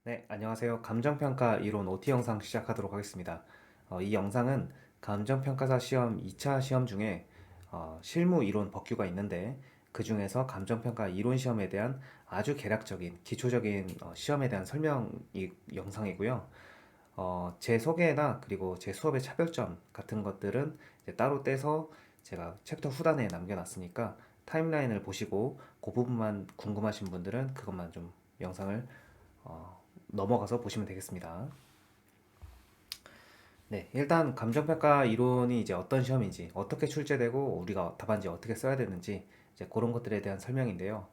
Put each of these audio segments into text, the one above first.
네, 안녕하세요. 감정평가 이론 OT 영상 시작하도록 하겠습니다. 이 영상은 감정평가사 시험 2차 시험 중에 실무 이론 법규가 있는데 그 중에서 감정평가 이론 시험에 대한 아주 개략적인, 기초적인 시험에 대한 설명 영상이고요. 제 소개나 그리고 제 수업의 차별점 같은 것들은 이제 따로 떼서 제가 챕터 후단에 남겨놨으니까 타임라인을 보시고 그 부분만 궁금하신 분들은 그것만 좀 영상을 넘어가서 보시면 되겠습니다. 네, 일단 감정평가 이론이 이제 어떤 시험인지, 어떻게 출제되고 우리가 답안지 어떻게 써야 되는지 이제 그런 것들에 대한 설명인데요.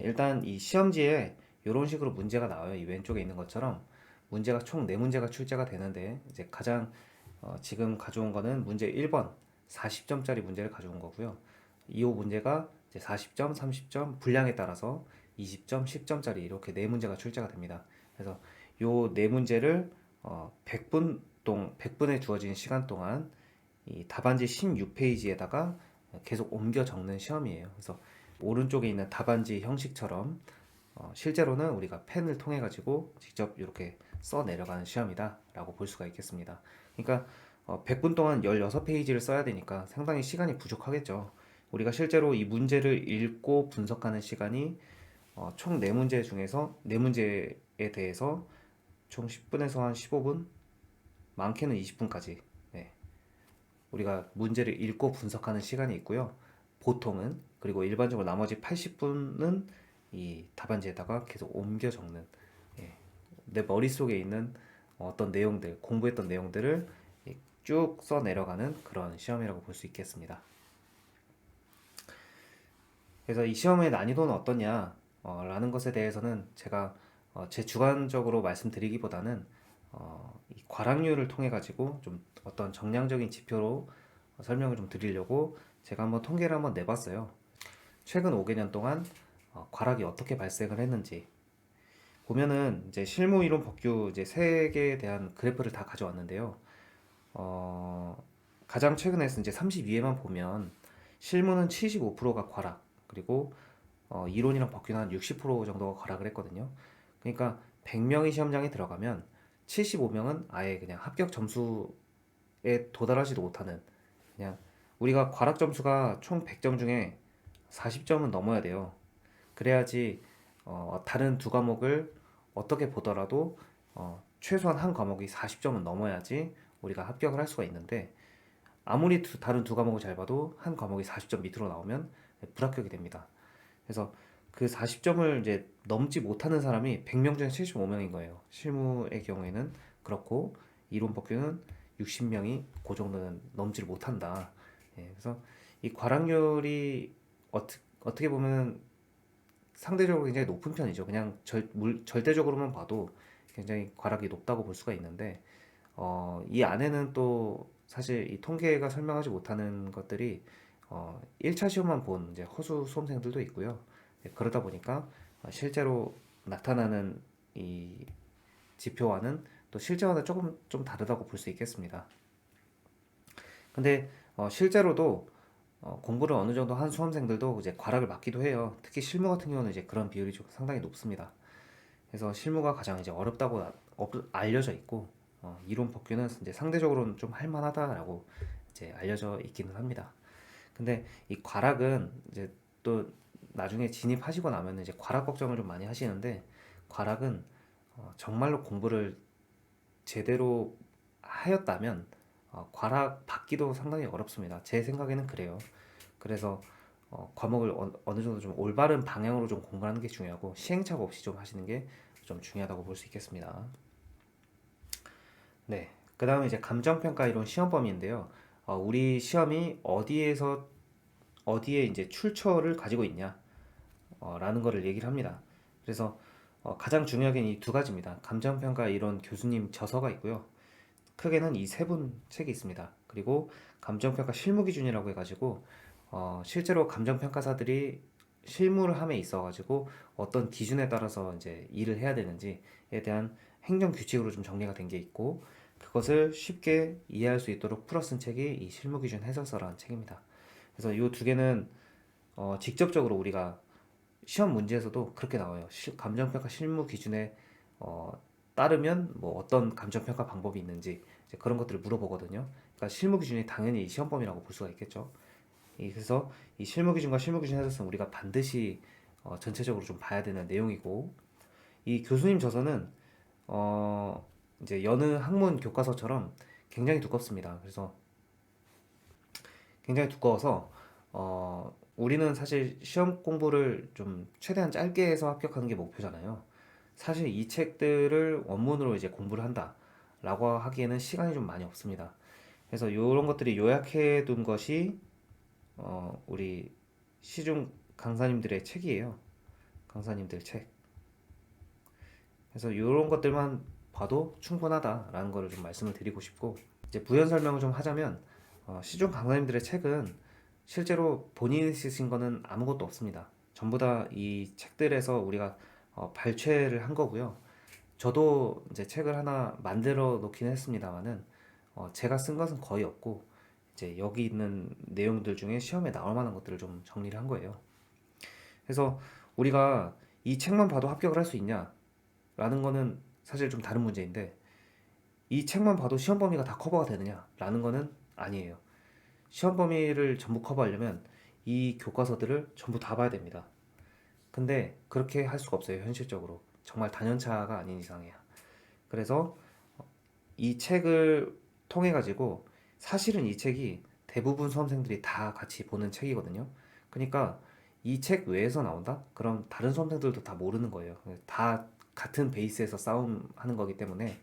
일단 이 시험지에 이런 식으로 문제가 나와요. 이 왼쪽에 있는 것처럼 문제가 총 4문제가 출제가 되는데 이제 가장 지금 가져온 거는 문제 1번 40점짜리 문제를 가져온 거고요. 이 문제가 이제 40점, 30점 분량에 따라서 20점, 10점짜리 이렇게 4문제가 출제가 됩니다. 그래서 요 4문제를 100분에 주어진 시간 동안 이 답안지 16페이지에다가 계속 옮겨 적는 시험이에요. 그래서 오른쪽에 있는 답안지 형식처럼 실제로는 우리가 펜을 통해 가지고 직접 이렇게 써 내려가는 시험이다라고 볼 수가 있겠습니다. 그러니까 100분 동안 16페이지를 써야 되니까 상당히 시간이 부족하겠죠. 우리가 실제로 이 문제를 읽고 분석하는 시간이 총 4문제 중에서 4문제에 대해서 총 10분에서 한 15분, 많게는 20분까지 우리가 문제를 읽고 분석하는 시간이 있고요. 보통은 그리고 일반적으로 나머지 80분은 이 답안지에다가 계속 옮겨 적는 예, 내 머릿속에 있는 어떤 내용들, 공부했던 내용들을 쭉 써 내려가는 그런 시험이라고 볼 수 있겠습니다. 그래서 이 시험의 난이도는 어떠냐 라는 것에 대해서는 제가 제 주관적으로 말씀드리기보다는 이 과락률을 통해 가지고 좀 어떤 정량적인 지표로 설명을 좀 드리려고 제가 한번 통계를 한번 내봤어요. 최근 5개년 동안 과락이 어떻게 발생을 했는지 보면은 이제 실무 이론 법규 이제 세 개에 대한 그래프를 다 가져왔는데요. 가장 최근에 이제 32회만 보면 실무는 75%가 과락, 그리고 이론이랑 법규는 한 60% 정도가 과락을 했거든요. 그러니까 100명이 시험장에 들어가면 75명은 아예 그냥 합격 점수에 도달하지도 못하는, 그냥 우리가 과락 점수가 총 100점 중에 40점은 넘어야 돼요. 그래야지 다른 두 과목을 어떻게 보더라도 최소한 한 과목이 40점은 넘어야지 우리가 합격을 할 수가 있는데, 아무리 다른 두 과목을 잘 봐도 한 과목이 40점 밑으로 나오면 불합격이 됩니다. 그래서 그 40점을 이제 넘지 못하는 사람이 100명 중에 75명인 거예요. 실무의 경우에는 그렇고 이론 법규는 60명이 그 정도는 넘지를 못한다. 그래서 이 과락률이 어떻게 보면 상대적으로 굉장히 높은 편이죠. 그냥 절대적으로만 봐도 굉장히 과락이 높다고 볼 수가 있는데 이 안에는 또 사실 이 통계가 설명하지 못하는 것들이 1차 시험만 본 이제 허수 수험생들도 있고요. 그러다 보니까 실제로 나타나는 이 지표와는 또 실제와는 조금 좀 다르다고 볼 수 있겠습니다. 근데 실제로도 공부를 어느 정도 한 수험생들도 이제 과락을 맞기도 해요. 특히 실무 같은 경우는 이제 그런 비율이 좀 상당히 높습니다. 그래서 실무가 가장 이제 어렵다고 알려져 있고 이론 법규는 이제 상대적으로는 좀 할만하다라고 이제 알려져 있기는 합니다. 근데 이 과락은 이제 또 나중에 진입하시고 나면 이제 과락 걱정을 좀 많이 하시는데, 과락은 정말로 공부를 제대로 하였다면 과락 받기도 상당히 어렵습니다. 제 생각에는 그래요. 그래서 과목을 어느 정도 좀 올바른 방향으로 좀 공부하는 게 중요하고 시행착오 없이 좀 하시는 게 좀 중요하다고 볼 수 있겠습니다. 네. 그 다음에 이제 감정평가 이론 시험 범위인데요. 우리 시험이 어디에 이제 출처를 가지고 있냐, 라는 거를 얘기를 합니다. 그래서 가장 중요하게 이 두 가지입니다. 감정평가 이론 교수님 저서가 있고요. 크게는 이 세 분 책이 있습니다. 그리고 감정평가 실무기준이라고 해가지고 실제로 감정평가사들이 실무를 함에 있어가지고 어떤 기준에 따라서 이제 일을 해야 되는지에 대한 행정 규칙으로 좀 정리가 된 게 있고, 그것을 쉽게 이해할 수 있도록 풀어 쓴 책이 이 실무기준 해설서라는 책입니다. 그래서 이 두 개는 직접적으로 우리가 시험 문제에서도 그렇게 나와요. 감정평가 실무 기준에 어, 따르면 뭐 어떤 감정평가 방법이 있는지 이제 그런 것들을 물어보거든요. 그러니까 실무 기준이 당연히 시험 범위라고 볼 수가 있겠죠. 그래서 이 실무 기준과 실무 기준 해석은 우리가 반드시 전체적으로 좀 봐야 되는 내용이고, 이 교수님 저서는 어, 이제 여느 학문 교과서처럼 굉장히 두껍습니다. 그래서 굉장히 두꺼워서 우리는 사실 시험 공부를 좀 최대한 짧게 해서 합격하는 게 목표잖아요. 사실 이 책들을 원문으로 이제 공부를 한다라고 하기에는 시간이 좀 많이 없습니다. 그래서 이런 것들이 요약해 둔 것이 우리 시중 강사님들의 책이에요. 강사님들 책. 그래서 이런 것들만 봐도 충분하다라는 거를 좀 말씀을 드리고 싶고, 이제 부연 설명을 좀 하자면 시중 강사님들의 책은 실제로 본인이 쓰신 거는 아무것도 없습니다. 전부 다 이 책들에서 우리가 발췌를 한 거고요. 저도 이제 책을 하나 만들어 놓긴 했습니다만은 제가 쓴 것은 거의 없고, 이제 여기 있는 내용들 중에 시험에 나올 만한 것들을 좀 정리를 한 거예요. 그래서 우리가 이 책만 봐도 합격을 할 수 있냐라는 거는 사실 좀 다른 문제인데, 이 책만 봐도 시험 범위가 다 커버가 되느냐라는 거는 아니에요. 시험 범위를 전부 커버하려면 이 교과서들을 전부 다 봐야 됩니다. 근데 그렇게 할 수가 없어요, 현실적으로. 정말 단연차가 아닌 이상이야. 그래서 이 책을 통해 가지고, 사실은 이 책이 대부분 수험생들이 다 같이 보는 책이거든요. 그러니까 이 책 외에서 나온다? 그럼 다른 수험생들도 다 모르는 거예요. 다 같은 베이스에서 싸움하는 거기 때문에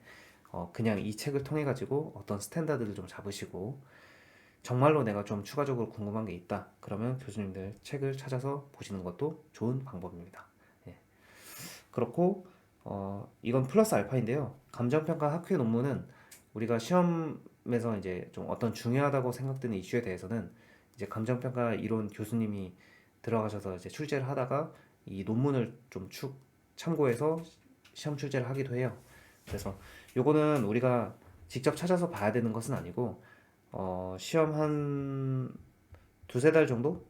그냥 이 책을 통해 가지고 어떤 스탠다드를 좀 잡으시고, 정말로 내가 좀 추가적으로 궁금한 게 있다 그러면 교수님들 책을 찾아서 보시는 것도 좋은 방법입니다. 예. 그렇고 이건 플러스 알파인데요. 감정평가 학회 논문은 우리가 시험에서 이제 좀 어떤 중요하다고 생각되는 이슈에 대해서는 이제 감정평가 이론 교수님이 들어가셔서 이제 출제를 하다가 이 논문을 좀 참고해서 시험 출제를 하기도 해요. 그래서 요거는 우리가 직접 찾아서 봐야 되는 것은 아니고 시험 한 두세 달 정도?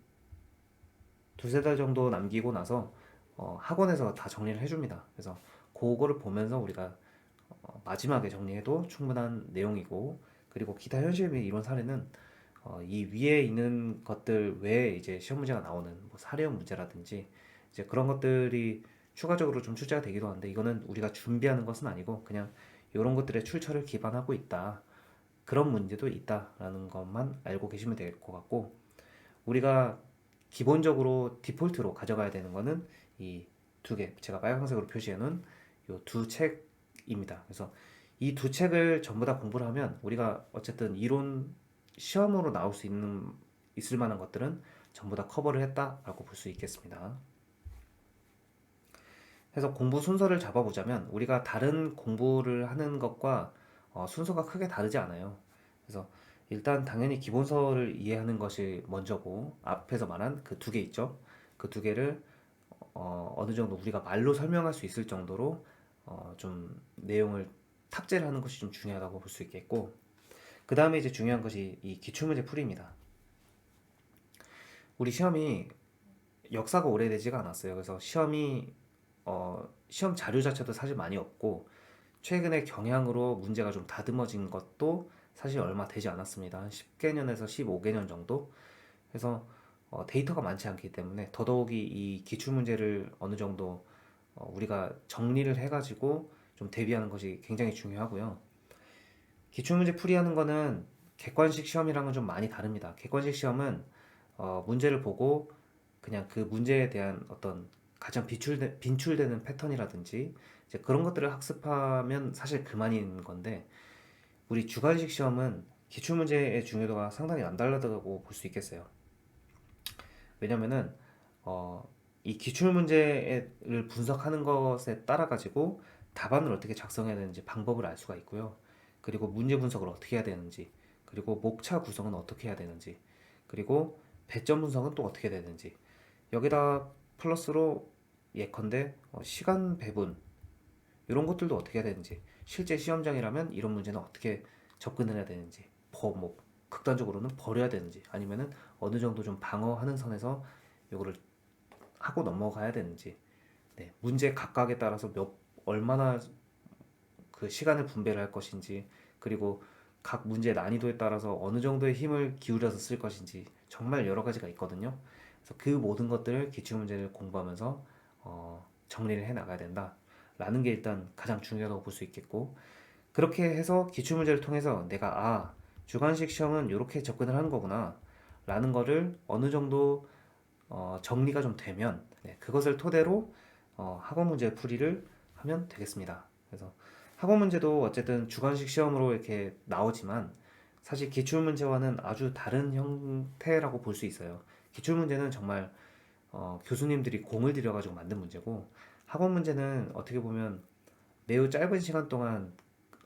두세 달 정도 남기고 나서 학원에서 다 정리를 해줍니다. 그래서 그거를 보면서 우리가 마지막에 정리해도 충분한 내용이고, 그리고 기타 현실 및 이론 사례는 이 위에 있는 것들 외에 이제 시험 문제가 나오는 뭐 사례형 문제라든지 이제 그런 것들이 추가적으로 좀 출제가 되기도 하는데, 이거는 우리가 준비하는 것은 아니고 그냥 이런 것들의 출처를 기반하고 있다, 그런 문제도 있다라는 것만 알고 계시면 될 것 같고, 우리가 기본적으로 디폴트로 가져가야 되는 거는 이 두 개, 제가 빨간색으로 표시해 놓은 이 두 책입니다. 그래서 이 두 책을 전부 다 공부를 하면 우리가 어쨌든 이론 시험으로 나올 수 있을 만한 것들은 전부 다 커버를 했다라고 볼 수 있겠습니다. 그래서 공부 순서를 잡아보자면 우리가 다른 공부를 하는 것과 순서가 크게 다르지 않아요. 그래서 일단 당연히 기본서를 이해하는 것이 먼저고, 앞에서 말한 그 두 개 있죠. 그 두 개를 어느 정도 우리가 말로 설명할 수 있을 정도로 좀 내용을 탑재를 하는 것이 좀 중요하다고 볼 수 있겠고, 그 다음에 이제 중요한 것이 이 기출문제 풀이입니다. 우리 시험이 역사가 오래되지가 않았어요. 그래서 시험 자료 자체도 사실 많이 없고, 최근에 경향으로 문제가 좀 다듬어진 것도 사실 얼마 되지 않았습니다. 한 10개년에서 15개년 정도. 그래서 데이터가 많지 않기 때문에 더더욱이 이 기출문제를 어느 정도 우리가 정리를 해가지고 좀 대비하는 것이 굉장히 중요하고요. 기출문제 풀이하는 거는 객관식 시험이랑은 좀 많이 다릅니다. 객관식 시험은 문제를 보고 그냥 그 문제에 대한 어떤 가장 빈출되는 패턴이라든지 이제 그런 것들을 학습하면 사실 그만인 건데, 우리 주관식 시험은 기출문제의 중요도가 상당히 남다르다고 볼 수 있겠어요. 왜냐면은 이 기출문제를 분석하는 것에 따라 가지고 답안을 어떻게 작성해야 되는지 방법을 알 수가 있고요. 그리고 문제 분석을 어떻게 해야 되는지, 그리고 목차 구성은 어떻게 해야 되는지, 그리고 배점 분석은 또 어떻게 해야 되는지, 여기다 플러스로 예컨대 시간 배분 이런 것들도 어떻게 해야 되는지, 실제 시험장이라면 이런 문제는 어떻게 접근을 해야 되는지, 뭐 극단적으로는 버려야 되는지, 아니면은 어느 정도 좀 방어하는 선에서 이거를 하고 넘어가야 되는지, 네, 문제 각각에 따라서 얼마나 그 시간을 분배를 할 것인지, 그리고 각 문제의 난이도에 따라서 어느 정도의 힘을 기울여서 쓸 것인지 정말 여러 가지가 있거든요. 그래서 그 모든 것들을 기출문제를 공부하면서 정리를 해 나가야 된다라는 게 일단 가장 중요하다고 볼 수 있겠고, 그렇게 해서 기출문제를 통해서 내가 주관식 시험은 이렇게 접근을 하는 거구나 라는 거를 어느 정도 정리가 좀 되면, 그것을 토대로 학원 문제 풀이를 하면 되겠습니다. 그래서 학원 문제도 어쨌든 주관식 시험으로 이렇게 나오지만 사실 기출 문제와는 아주 다른 형태라고 볼 수 있어요. 기출 문제는 정말 교수님들이 공을 들여가지고 만든 문제고, 학원 문제는 어떻게 보면 매우 짧은 시간 동안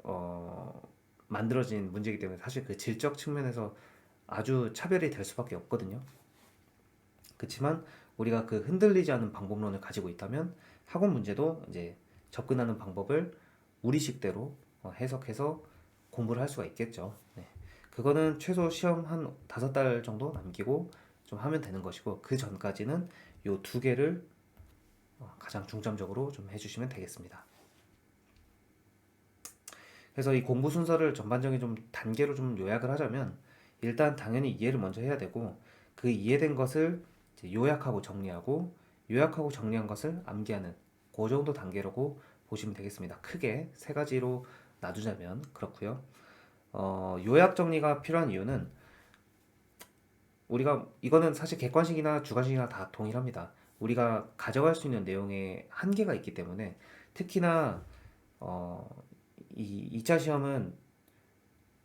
어, 만들어진 문제이기 때문에 사실 그 질적 측면에서 아주 차별이 될 수밖에 없거든요. 그렇지만 우리가 그 흔들리지 않는 방법론을 가지고 있다면 학원 문제도 이제 접근하는 방법을 우리식대로 해석해서 공부를 할 수가 있겠죠. 네. 그거는 최소 시험 한 5달 정도 남기고 좀 하면 되는 것이고, 그 전까지는 요 두 개를 가장 중점적으로 좀 해주시면 되겠습니다. 그래서 이 공부 순서를 전반적인 좀 단계로 좀 요약을 하자면, 일단 당연히 이해를 먼저 해야 되고, 그 이해된 것을 이제 요약하고 정리하고, 요약하고 정리한 것을 암기하는 그 정도 단계라고 보시면 되겠습니다. 크게 세 가지로 나누자면 그렇고요. 요약 정리가 필요한 이유는, 우리가 이거는 사실 객관식이나 주관식이나 다 동일합니다. 우리가 가져갈 수 있는 내용에 한계가 있기 때문에, 특히나 어, 이 2차 시험은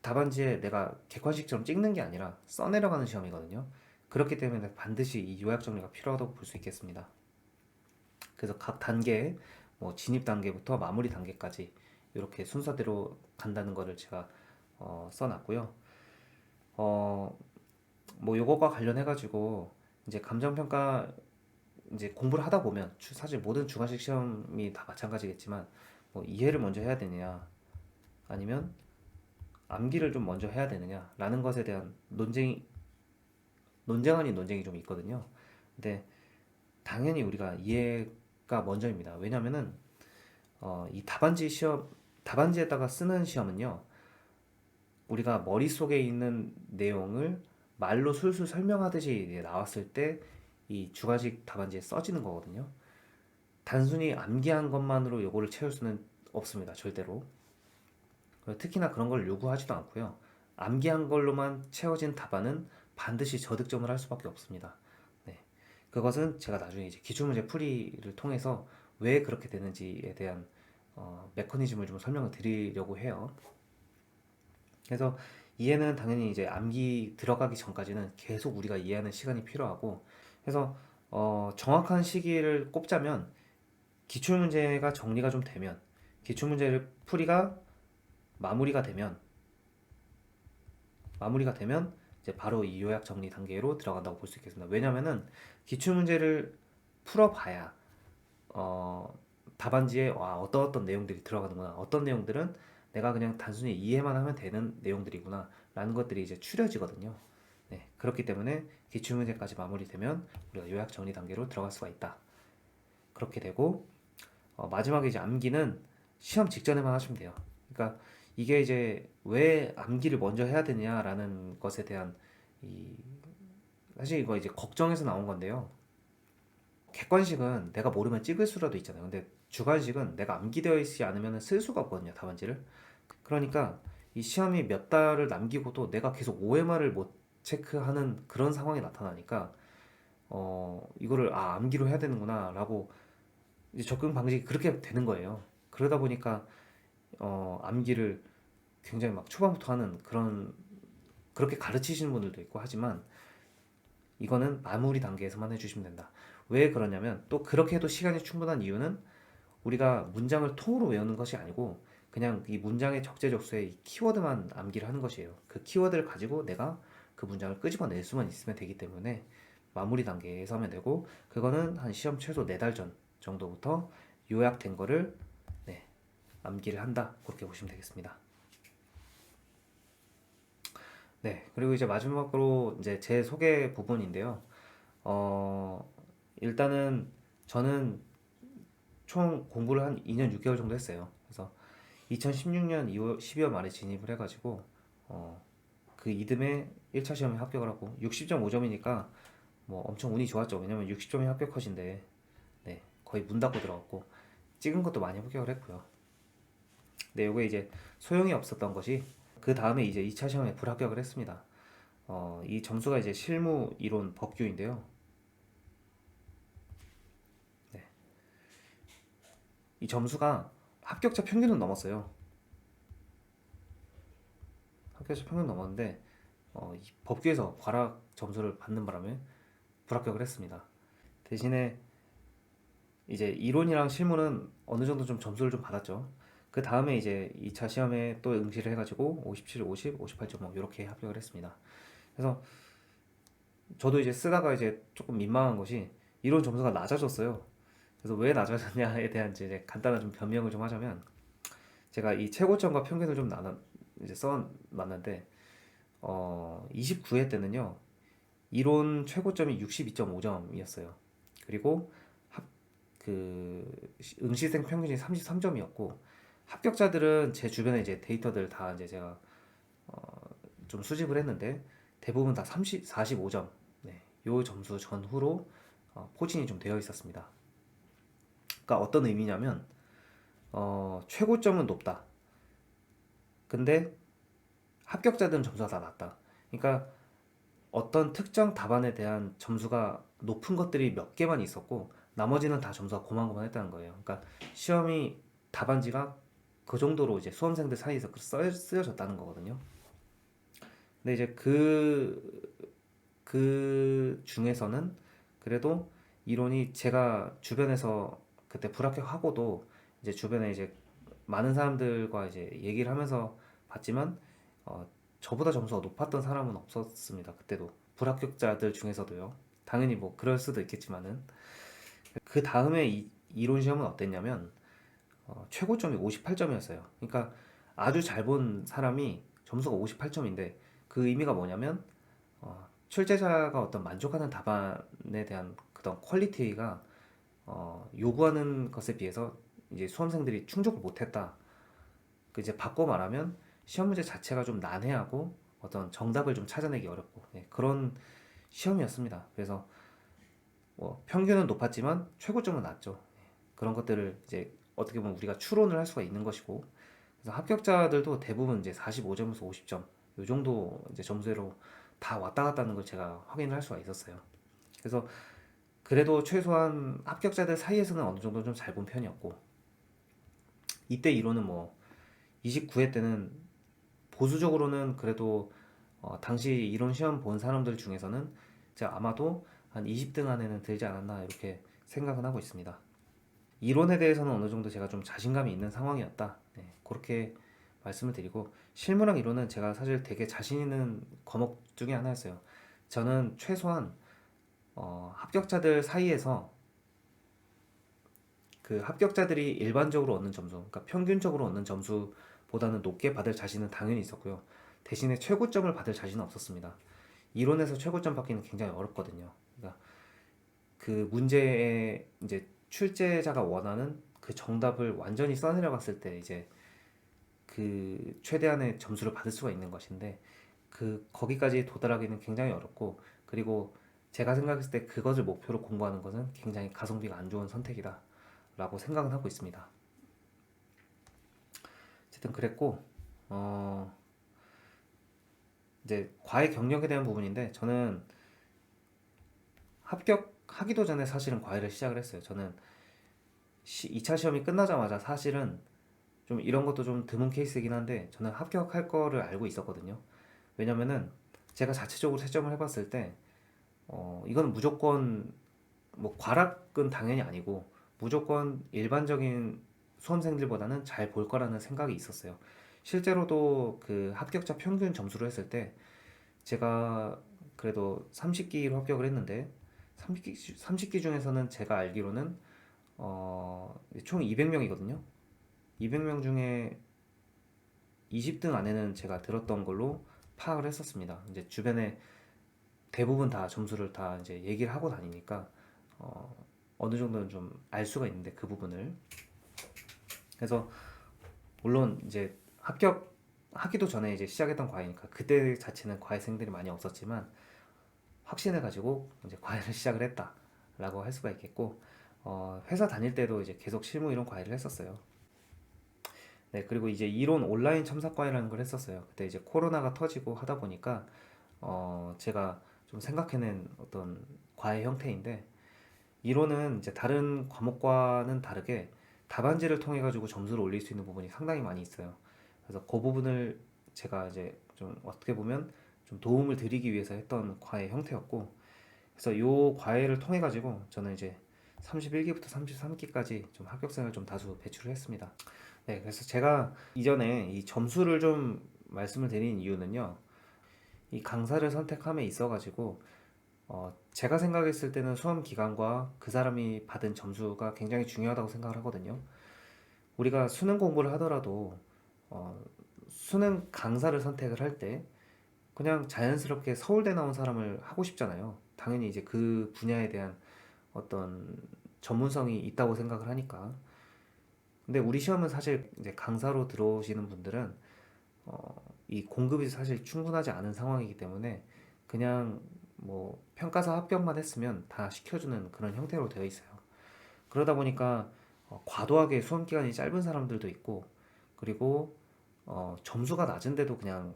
답안지에 내가 객관식처럼 찍는 게 아니라 써내려가는 시험이거든요. 그렇기 때문에 반드시 이 요약 정리가 필요하다고 볼 수 있겠습니다. 그래서 각 단계, 뭐 진입 단계부터 마무리 단계까지 이렇게 순서대로 간다는 거를 제가 써놨고요. 어, 뭐 요거가 관련해 가지고 이제 감정평가 이제 공부를 하다 보면 사실 모든 주관식 시험이 다 마찬가지겠지만, 뭐 이해를 먼저 해야 되느냐 아니면 암기를 좀 먼저 해야 되느냐라는 것에 대한 논쟁 아닌 논쟁이 좀 있거든요. 근데 당연히 우리가 이해가 먼저입니다. 왜냐면은 이 답안지에다가 쓰는 시험은요, 우리가 머릿속에 있는 내용을 말로 술술 설명하듯이 이제 나왔을 때 이 주관식 답안지에 써지는 거거든요. 단순히 암기한 것만으로 요거를 채울 수는 없습니다. 절대로. 특히나 그런 걸 요구하지도 않고요. 암기한 걸로만 채워진 답안은 반드시 저득점을 할 수밖에 없습니다. 네. 그것은 제가 나중에 이제 기출문제 풀이를 통해서 왜 그렇게 되는지에 대한 메커니즘을 좀 설명을 드리려고 해요. 그래서 이해는 당연히 이제 암기 들어가기 전까지는 계속 우리가 이해하는 시간이 필요하고, 그래서 정확한 시기를 꼽자면, 기출문제가 정리가 좀 되면, 기출문제를 풀이가 마무리가 되면 이제 바로 이 요약 정리 단계로 들어간다고 볼 수 있겠습니다. 왜냐면은 기출 문제를 풀어봐야 답안지에 어떤 내용들이 들어가는구나, 어떤 내용들은 내가 그냥 단순히 이해만 하면 되는 내용들이구나 라는 것들이 이제 추려지거든요. 네, 그렇기 때문에 기출 문제까지 마무리되면 우리가 요약 정리 단계로 들어갈 수가 있다. 그렇게 되고, 마지막에 이제 암기는 시험 직전에만 하시면 돼요. 그러니까 이게 이제 왜 암기를 먼저 해야 되냐라는 것에 대한 이 사실 이거 이제 걱정해서 나온 건데요. 객관식은 내가 모르면 찍을 수라도 있잖아요. 근데 주관식은 내가 암기되어 있지 않으면 쓸 수가 없거든요, 답안지를. 그러니까 이 시험이 몇 달을 남기고도 내가 계속 OMR을 못 체크하는 그런 상황이 나타나니까 이거를 암기로 해야 되는구나라고 이제 접근 방식이 그렇게 되는 거예요. 그러다 보니까 암기를 굉장히 막 초반부터 하는 그렇게 가르치시는 분들도 있고 하지만, 이거는 마무리 단계에서만 해주시면 된다. 왜 그러냐면, 또 그렇게 해도 시간이 충분한 이유는, 우리가 문장을 통으로 외우는 것이 아니고 그냥 이 문장의 적재적소에 이 키워드만 암기를 하는 것이에요. 그 키워드를 가지고 내가 그 문장을 끄집어낼 수만 있으면 되기 때문에 마무리 단계에서 하면 되고, 그거는 한 시험 최소 4달 전 정도부터 요약된 거를 암기를 한다, 그렇게 보시면 되겠습니다. 네, 그리고 이제 마지막으로 이제 제 소개 부분인데요. 어, 일단은 저는 총 공부를 한 2년 6개월 정도 했어요. 그래서 2016년 12월 말에 진입을 해가지고 그 이듬해 1차 시험에 합격을 하고 60.5점이니까 뭐 엄청 운이 좋았죠. 왜냐면 60점이 합격 컷인데 네, 거의 문 닫고 들어갔고 찍은 것도 많이 합격을 했고요. 근데 요게 이제 소용이 없었던 것이 그 다음에 이제 2차 시험에 불합격을 했습니다. 이 점수가 이제 실무 이론 법규인데요. 네, 이 점수가 합격자 평균은 넘었어요. 합격자 평균 넘었는데 이 법규에서 과락 점수를 받는 바람에 불합격을 했습니다. 대신에 이제 이론이랑 실무는 어느 정도 좀 점수를 좀 받았죠. 그 다음에 이제 2차 시험에 또 응시를 해가지고 57, 50, 58.5 이렇게 합격을 했습니다. 그래서 저도 이제 쓰다가 이제 조금 민망한 것이 이론 점수가 낮아졌어요. 그래서 왜 낮아졌냐에 대한 이제 간단한 좀 변명을 좀 하자면 제가 이 최고점과 평균을 좀 이제 써놨는데 29회 때는요 이론 최고점이 62.5점이었어요. 그리고 그 응시생 평균이 33점이었고 합격자들은 제 주변에 이제 데이터들 다 이제 제가 좀 수집을 했는데 대부분 다 45점. 네, 요 점수 전후로 포진이 좀 되어 있었습니다. 그러니까 어떤 의미냐면 최고점은 높다. 근데 합격자들은 점수가 다 낮다. 그러니까 어떤 특정 답안에 대한 점수가 높은 것들이 몇 개만 있었고 나머지는 다 점수가 고만고만했다는 거예요. 그러니까 시험이 답안지가 그 정도로 이제 수험생들 사이에서 쓰여졌다는 거거든요. 근데 이제 그 중에서는 그래도 이론이 제가 주변에서 그때 불합격하고도 이제 주변에 이제 많은 사람들과 이제 얘기를 하면서 봤지만 어, 저보다 점수가 높았던 사람은 없었습니다. 그때도 불합격자들 중에서도요. 당연히 뭐 그럴 수도 있겠지만은 그 다음에 이론 시험은 어땠냐면 최고점이 58점이었어요. 그러니까 아주 잘 본 사람이 점수가 58점인데 그 의미가 뭐냐면 출제자가 어떤 만족하는 답안에 대한 그런 퀄리티가 요구하는 것에 비해서 이제 수험생들이 충족을 못했다. 그 이제 바꿔 말하면 시험 문제 자체가 좀 난해하고 어떤 정답을 좀 찾아내기 어렵고 그런 시험이었습니다. 그래서 뭐 평균은 높았지만 최고점은 낮죠. 그런 것들을 이제 어떻게 보면 우리가 추론을 할 수가 있는 것이고 그래서 합격자들도 대부분 이제 45점에서 50점 요 정도 이제 점수로 다 왔다 갔다 하는 걸 제가 확인을 할 수가 있었어요. 그래서 그래도 최소한 합격자들 사이에서는 어느 정도 좀 잘 본 편이었고 이때 이론은 뭐 29회 때는 보수적으로는 그래도 당시 이론 시험 본 사람들 중에서는 제가 아마도 한 20등 안에는 들지 않았나 이렇게 생각은 하고 있습니다. 이론에 대해서는 어느 정도 제가 좀 자신감이 있는 상황이었다. 네, 그렇게 말씀을 드리고 실무랑 이론은 제가 사실 되게 자신 있는 과목 중에 하나였어요. 저는 최소한 합격자들 사이에서 그 합격자들이 일반적으로 얻는 점수, 그러니까 평균적으로 얻는 점수보다는 높게 받을 자신은 당연히 있었고요. 대신에 최고점을 받을 자신은 없었습니다. 이론에서 최고점 받기는 굉장히 어렵거든요. 그러니까 그 문제에 이제 출제자가 원하는 그 정답을 완전히 써내려갔을 때 이제 그 최대한의 점수를 받을 수가 있는 것인데 그 거기까지 도달하기는 굉장히 어렵고 그리고 제가 생각했을 때 그것을 목표로 공부하는 것은 굉장히 가성비가 안 좋은 선택이다 라고 생각은 하고 있습니다. 어쨌든 그랬고 이제 과외 경력에 대한 부분인데 저는 합격하기도 전에 사실은 과외를 시작을 했어요. 저는 2차 시험이 끝나자마자 사실은 좀 이런 것도 좀 드문 케이스이긴 한데 저는 합격할 거를 알고 있었거든요. 왜냐면은 제가 자체적으로 채점을 해봤을 때 이건 무조건 뭐 과락은 당연히 아니고 무조건 일반적인 수험생들보다는 잘 볼 거라는 생각이 있었어요. 실제로도 그 합격자 평균 점수로 했을 때 제가 그래도 30기로 합격을 했는데 30기 중에서는 제가 알기로는 총 200명이거든요. 200명 중에 20등 안에는 제가 들었던 걸로 파악을 했었습니다. 이제 주변에 대부분 다 점수를 다 이제 얘기를 하고 다니니까 어느 정도는 좀 알 수가 있는데 그 부분을 그래서 물론 이제 합격하기도 전에 이제 시작했던 과외니까 그때 자체는 과외생들이 많이 없었지만 확신을 가지고 이제 과외를 시작을 했다라고 할 수가 있겠고 회사 다닐 때도 이제 계속 실무 이론 과외를 했었어요. 네, 그리고 이제 이론 온라인 첨삭 과외라는 걸 했었어요. 그때 이제 코로나가 터지고 하다 보니까 제가 좀 생각해낸 어떤 과외 형태인데 이론은 이제 다른 과목과는 다르게 답안지를 통해 가지고 점수를 올릴 수 있는 부분이 상당히 많이 있어요. 그래서 그 부분을 제가 이제 좀 어떻게 보면 좀 도움을 드리기 위해서 했던 과외 형태였고 그래서 요 과외를 통해 가지고 저는 이제 31기부터 33기까지 좀 합격생을 좀 다수 배출을 했습니다. 네, 그래서 제가 이전에 이 점수를 좀 말씀을 드린 이유는요. 이 강사를 선택함에 있어 가지고 제가 생각했을 때는 수험 기간과 그 사람이 받은 점수가 굉장히 중요하다고 생각을 하거든요. 우리가 수능 공부를 하더라도 어, 수능 강사를 선택을 할 때 그냥 자연스럽게 서울대 나온 사람을 하고 싶잖아요. 당연히 이제 그 분야에 대한 어떤 전문성이 있다고 생각을 하니까. 근데 우리 시험은 사실 이제 강사로 들어오시는 분들은 이 공급이 사실 충분하지 않은 상황이기 때문에 그냥 뭐 평가사 합격만 했으면 다 시켜주는 그런 형태로 되어 있어요. 그러다 보니까 과도하게 수험 기간이 짧은 사람들도 있고 그리고 점수가 낮은데도 그냥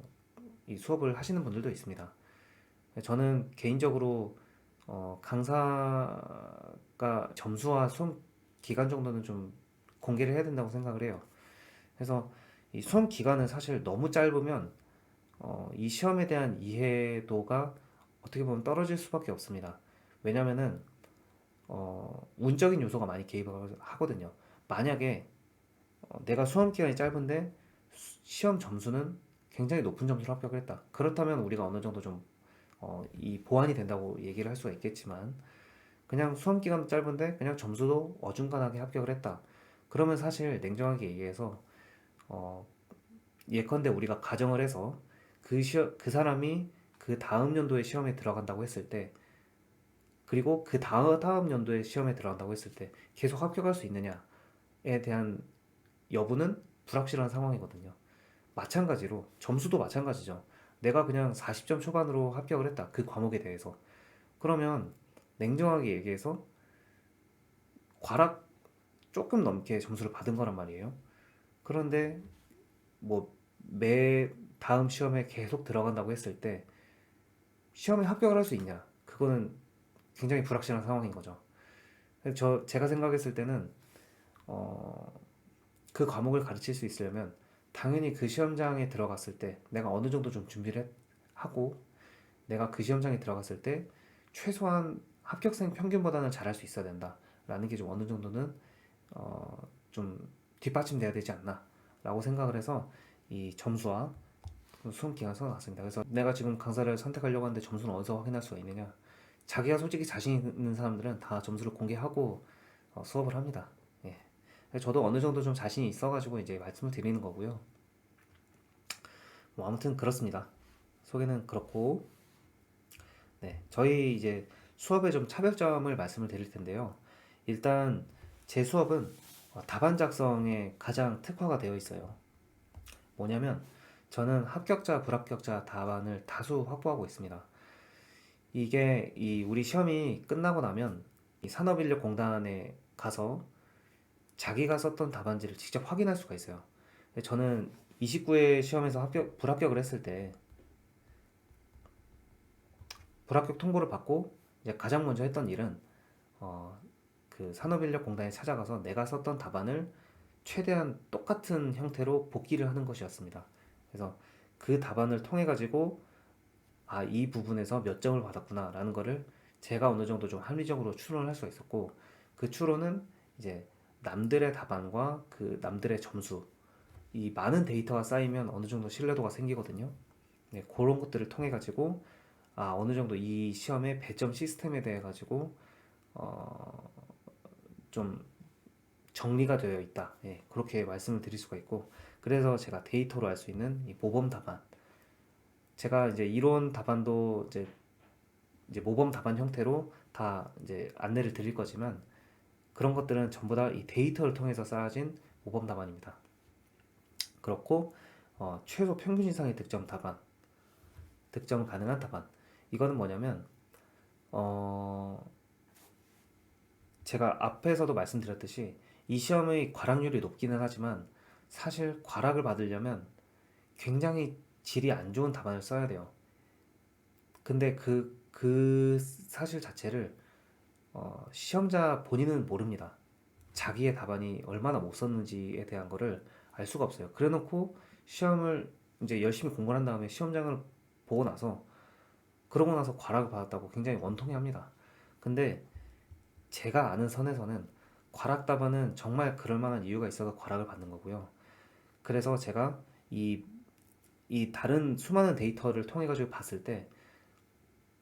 이 수업을 하시는 분들도 있습니다. 저는 개인적으로 강사가 점수와 수험 기간 정도는 좀 공개를 해야 된다고 생각을 해요. 그래서 이 수험 기간은 사실 너무 짧으면 이 시험에 대한 이해도가 어떻게 보면 떨어질 수밖에 없습니다. 왜냐면은 운적인 요소가 많이 개입을 하거든요. 만약에 내가 수험 기간이 짧은데 시험 점수는 굉장히 높은 점수로 합격을 했다. 그렇다면 우리가 어느 정도 좀 이 보완이 된다고 얘기를 할 수가 있겠지만 그냥 수험 기간도 짧은데 그냥 점수도 어중간하게 합격을 했다. 그러면 사실 냉정하게 얘기해서 어, 예컨대 우리가 가정을 해서 그 사람이 그 다음 연도에 시험에 들어간다고 했을 때 그리고 그 다음 연도에 시험에 들어간다고 했을 때 계속 합격할 수 있느냐에 대한 여부는 불확실한 상황이거든요. 마찬가지로 점수도 마찬가지죠. 내가 그냥 40점 초반으로 합격을 했다. 그 과목에 대해서. 그러면 냉정하게 얘기해서 과락 조금 넘게 점수를 받은 거란 말이에요. 그런데 뭐 매 다음 시험에 계속 들어간다고 했을 때 시험에 합격을 할 수 있냐? 그거는 굉장히 불확실한 상황인 거죠. 제가 생각했을 때는 어, 그 과목을 가르칠 수 있으려면 당연히 그 시험장에 들어갔을 때 내가 어느 정도 좀 준비를 하고 내가 그 시험장에 들어갔을 때 최소한 합격생 평균보다는 잘할 수 있어야 된다라는 게 좀 어느 정도는 좀 뒷받침돼야 되지 않나라고 생각을 해서 이 점수와 수험 기간을 써놨습니다. 그래서 내가 지금 강사를 선택하려고 하는데 점수는 어디서 확인할 수가 있느냐? 자기가 솔직히 자신 있는 사람들은 다 점수를 공개하고 수업을 합니다. 예. 저도 어느 정도 좀 자신이 있어가지고 이제 말씀을 드리는 거고요. 뭐 아무튼 그렇습니다. 소개는 그렇고, 네, 저희 이제 수업의 좀 차별점을 말씀을 드릴 텐데요. 일단 제 수업은 답안 작성에 가장 특화가 되어 있어요. 뭐냐면 저는 합격자, 불합격자 답안을 다수 확보하고 있습니다. 이게 이 우리 시험이 끝나고 나면 이 산업인력공단에 가서 자기가 썼던 답안지를 직접 확인할 수가 있어요. 저는 29회 시험에서 불합격을 했을 때 불합격 통보를 받고 이제 가장 먼저 했던 일은 어, 그 산업인력공단에 찾아가서 내가 썼던 답안을 최대한 똑같은 형태로 복기를 하는 것이었습니다. 그래서 그 답안을 통해 가지고 이 부분에서 몇 점을 받았구나라는 거를 제가 어느 정도 좀 합리적으로 추론을 할 수가 있었고 그 추론은 이제 남들의 답안과 그 남들의 점수 이 많은 데이터가 쌓이면 어느 정도 신뢰도가 생기거든요. 네, 그런 것들을 통해 가지고 어느 정도 이 시험의 배점 시스템에 대해 가지고 어, 좀 정리가 되어 있다. 예, 그렇게 말씀을 드릴 수가 있고 그래서 제가 데이터로 알 수 있는 이 모범 답안 제가 이제 이론 답안도 이제 모범 답안 형태로 다 이제 안내를 드릴 거지만 그런 것들은 전부 다 이 데이터를 통해서 쌓아진 모범 답안입니다. 그렇고 최소 평균 이상의 득점 가능한 답안. 이거는 뭐냐면 어, 제가 앞에서도 말씀드렸듯이 이 시험의 과락률이 높기는 하지만 사실 과락을 받으려면 굉장히 질이 안 좋은 답안을 써야 돼요. 근데 그 사실 자체를 시험자 본인은 모릅니다. 자기의 답안이 얼마나 못 썼는지에 대한 거를 알 수가 없어요. 그래 놓고 시험을 이제 열심히 공부를 한 다음에 시험장을 보고 나서 그러고 나서 과락을 받았다고 굉장히 원통해 합니다. 근데 제가 아는 선에서는 과락 답안은 정말 그럴 만한 이유가 있어서 과락을 받는 거고요. 그래서 제가 이, 이 다른 수많은 데이터를 통해 가지고 봤을 때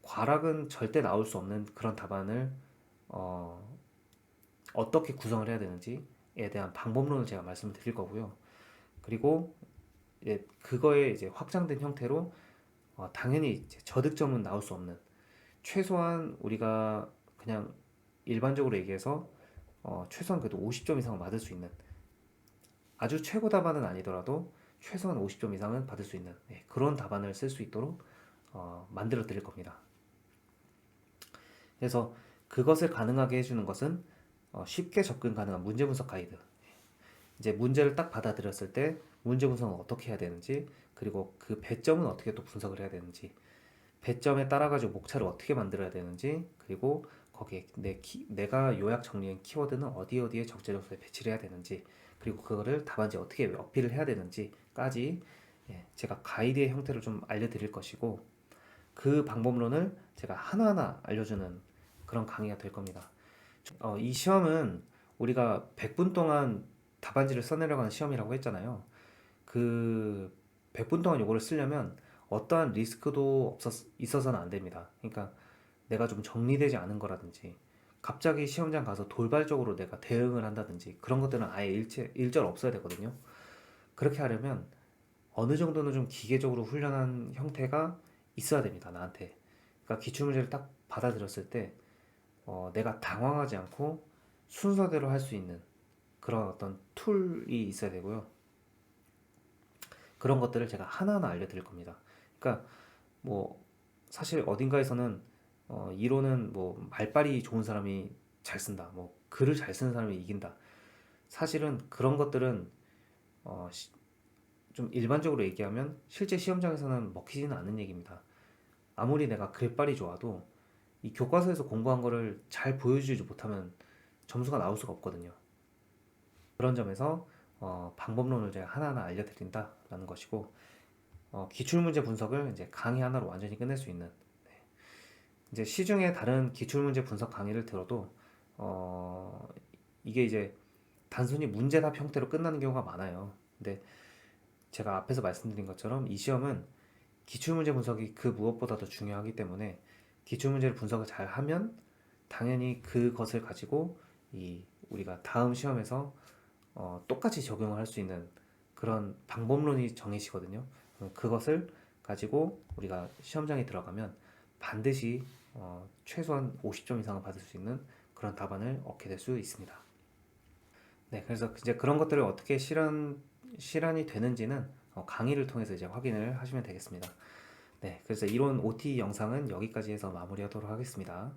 과락은 절대 나올 수 없는 그런 답안을 어, 어떻게 구성을 해야 되는지에 대한 방법론을 제가 말씀을 드릴 거고요. 그리고 이제 그거에 이제 확장된 형태로 당연히 이제 저득점은 나올 수 없는 최소한 우리가 그냥 일반적으로 얘기해서 최소한 그래도 50점 이상은 받을 수 있는 아주 최고 답안은 아니더라도 최소한 50점 이상은 받을 수 있는 그런 답안을 쓸 수 있도록 만들어 드릴 겁니다. 그래서 그것을 가능하게 해주는 것은 쉽게 접근 가능한 문제 분석 가이드. 이제 문제를 딱 받아들였을 때 문제 분석은 어떻게 해야 되는지, 그리고 그 배점은 어떻게 또 분석을 해야 되는지, 배점에 따라 가지고 목차를 어떻게 만들어야 되는지, 그리고 거기에 내가 요약 정리한 키워드는 어디 어디에 적재적소에 배치를 해야 되는지, 그리고 그거를 답안지 어떻게 어필을 해야 되는지까지 제가 가이드의 형태로 좀 알려드릴 것이고, 그 방법론을 제가 하나하나 알려주는 그런 강의가 될 겁니다. 이 시험은 우리가 100분 동안 답안지를 써내려가는 시험이라고 했잖아요. 그 100분 동안 이거를 쓰려면 어떠한 리스크도 있어서는 안 됩니다. 그러니까 내가 좀 정리되지 않은 거라든지 갑자기 시험장 가서 돌발적으로 내가 대응을 한다든지 그런 것들은 아예 일절 없어야 되거든요. 그렇게 하려면 어느 정도는 좀 기계적으로 훈련한 형태가 있어야 됩니다. 나한테. 그러니까 기출문제를 딱 받아들였을 때 내가 당황하지 않고 순서대로 할 수 있는 그런 어떤 툴이 있어야 되고요. 그런 것들을 제가 하나하나 알려드릴 겁니다. 그러니까 뭐 사실 어딘가에서는 이론은 뭐 말빨이 좋은 사람이 잘 쓴다, 뭐 글을 잘 쓰는 사람이 이긴다. 사실은 그런 것들은 어, 좀 일반적으로 얘기하면 실제 시험장에서는 먹히지는 않는 얘기입니다. 아무리 내가 글빨이 좋아도 이 교과서에서 공부한 거를 잘 보여주지 못하면 점수가 나올 수가 없거든요. 그런 점에서 방법론을 제가 하나하나 알려드린다라는 것이고 기출문제 분석을 이제 강의 하나로 완전히 끝낼 수 있는 이제 시중에 다른 기출문제 분석 강의를 들어도 이게 이제 단순히 문제답 형태로 끝나는 경우가 많아요. 근데 제가 앞에서 말씀드린 것처럼 이 시험은 기출문제 분석이 그 무엇보다도 중요하기 때문에 기출문제를 분석을 잘 하면 당연히 그것을 가지고 우리가 다음 시험에서 똑같이 적용을 할 수 있는 그런 방법론이 정해지거든요. 그것을 가지고 우리가 시험장에 들어가면 반드시 최소한 50점 이상을 받을 수 있는 그런 답안을 얻게 될 수 있습니다. 네, 그래서 이제 그런 것들을 어떻게 실현이 되는지는 강의를 통해서 이제 확인을 하시면 되겠습니다. 네, 그래서 이론 OT 영상은 여기까지 해서 마무리하도록 하겠습니다.